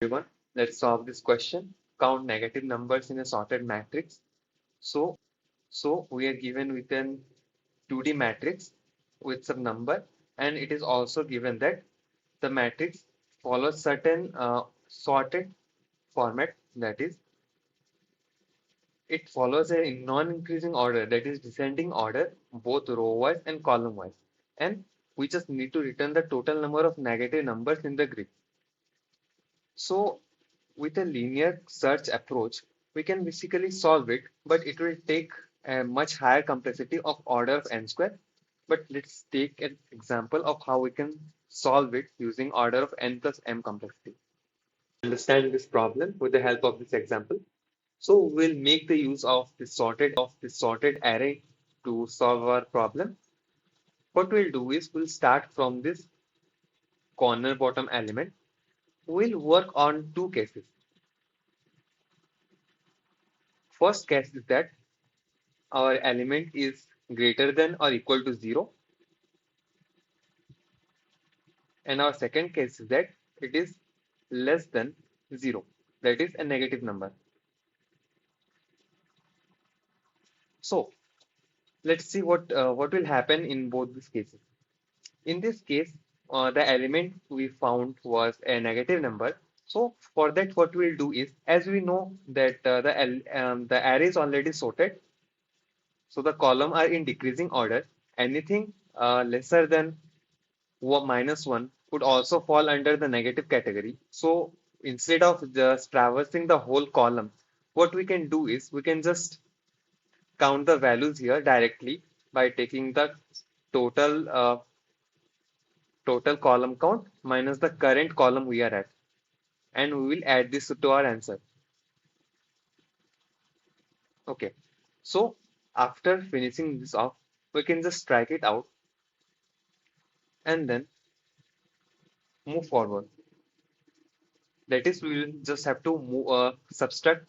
Everyone, let's solve this question. Count negative numbers in a sorted matrix. So we are given with an 2D matrix with some number, and it is also given that the matrix follows certain sorted format. That is, it follows a non-increasing order, that is descending order, both row-wise and column-wise. And we just need to return the total number of negative numbers in the grid. So with a linear search approach, we can basically solve it, but it will take a much higher complexity of order of n square. But let's take an example of how we can solve it using order of n plus m complexity. Understand this problem with the help of this example. So we'll make the use of this sorted array to solve our problem. What we'll do is we'll start from this corner bottom element. We'll work on two cases. First case is that our element is greater than or equal to 0, and our second case is that it is less than 0, that is a negative number. So let's see what will happen in both these cases. In this case, the element we found was a negative number. So for that, what we'll do is, as we know that the array is already sorted, so the column are in decreasing order. Anything lesser than minus 1 would also fall under the negative category. So instead of just traversing the whole column, what we can do is we can just count the values here directly by taking the total total column count minus the current column we are at, and we will add this to our answer. Okay, so after finishing this off, we can just strike it out and then move forward. That is, we will just have to subtract,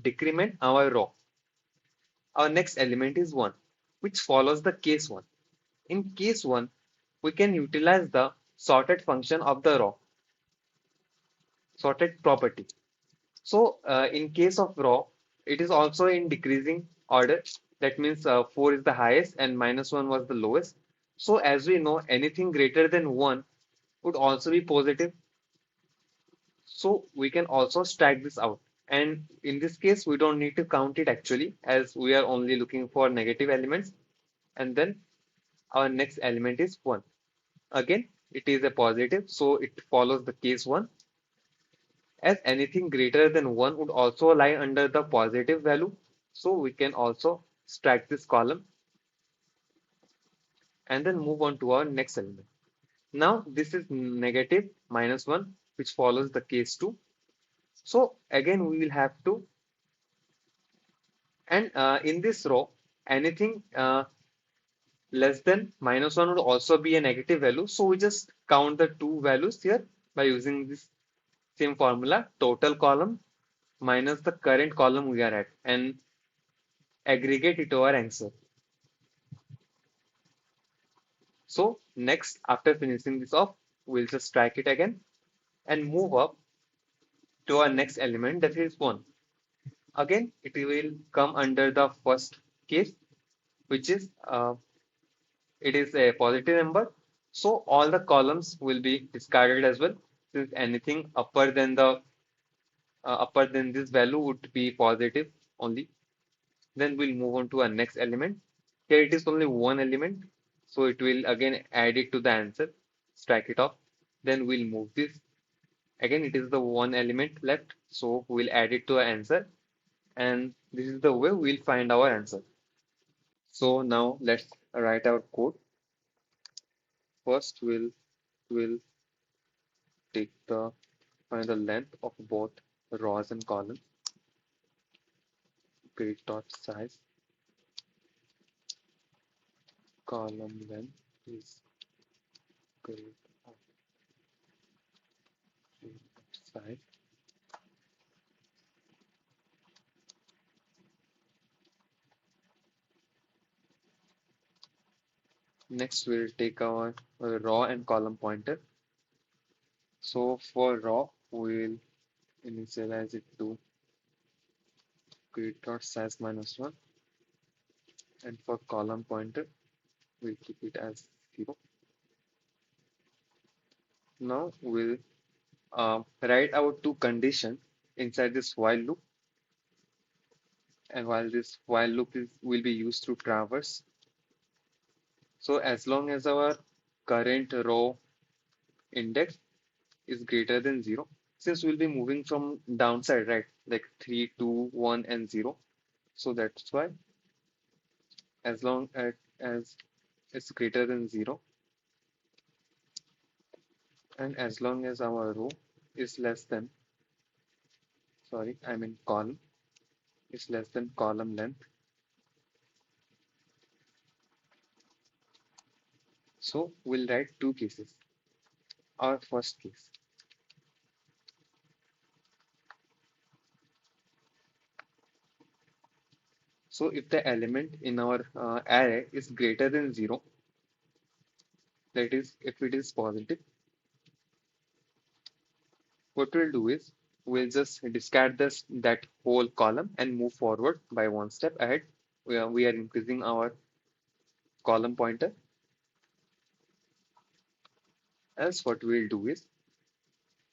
decrement our row. Our next element is 1, which follows the case 1. In case 1, we can utilize the sorted function of the row, sorted property. So in case of row, it is also in decreasing order. That means 4 is the highest and minus 1 was the lowest. So as we know, anything greater than 1 would also be positive. So we can also stack this out. And in this case, we don't need to count it actually, as we are only looking for negative elements. And then our next element is 1. Again, it is a positive, so it follows the case 1. As anything greater than 1 would also lie under the positive value, so we can also stack this column and then move on to our next element. Now this is negative minus 1, which follows the case 2. So again we will have to, and in this row, anything less than minus 1 would also be a negative value. So we just count the two values here by using this same formula, total column minus the current column we are at, and aggregate it to our answer. So next, after finishing this off, we'll just strike it again and move up to our next element, that is 1. Again, it will come under the first case, which is it is a positive number. So all the columns will be discarded as well, since anything upper than this value would be positive only. Then we'll move on to our next element. Here it is only one element, so it will again add it to the answer, strike it off. Then we'll move this. Again, it is the one element left, so we'll add it to our answer. And this is the way we'll find our answer. So now let's write our code. First, we'll take find the length of both rows and columns. Grid dot size, column length is grid of size. Next, we'll take our row and column pointer. So for row, we'll initialize it to create dot size minus 1, and for column pointer we'll keep it as 0. Now we'll write our two conditions inside this while loop, and while this while loop will be used to traverse. So as long as our current row index is greater than 0, since we'll be moving from downside, right? Like 3, 2, 1, and 0. So that's why as long as it's greater than 0, and as long as our row is less than, sorry, I mean column is less than column length. So we'll write two cases. Our first case. So if the element in our array is greater than 0, that is, if it is positive, what we'll do is we'll just discard that whole column and move forward by one step ahead. We are increasing our column pointer. Else what we'll do is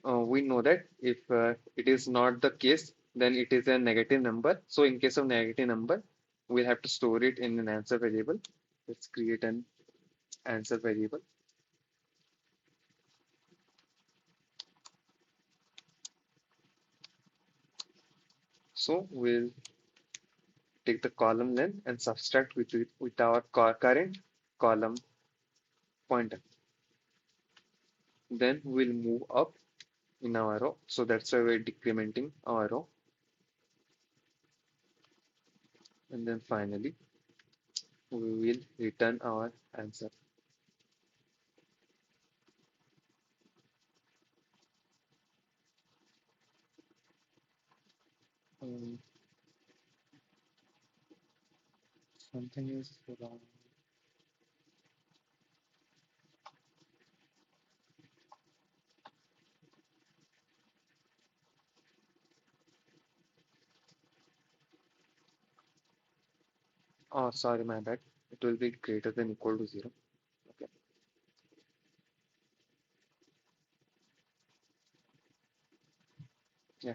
we know that if it is not the case, then it is a negative number. So in case of negative number, we'll have to store it in an answer variable. Let's create an answer variable. So we'll take the column length and subtract with our current column pointer. Then we'll move up in our row. So that's why we're decrementing our row. And then finally, we will return our answer. Um, Something is wrong. Oh, sorry, my bad. It will be greater than equal to 0. Okay. Yeah.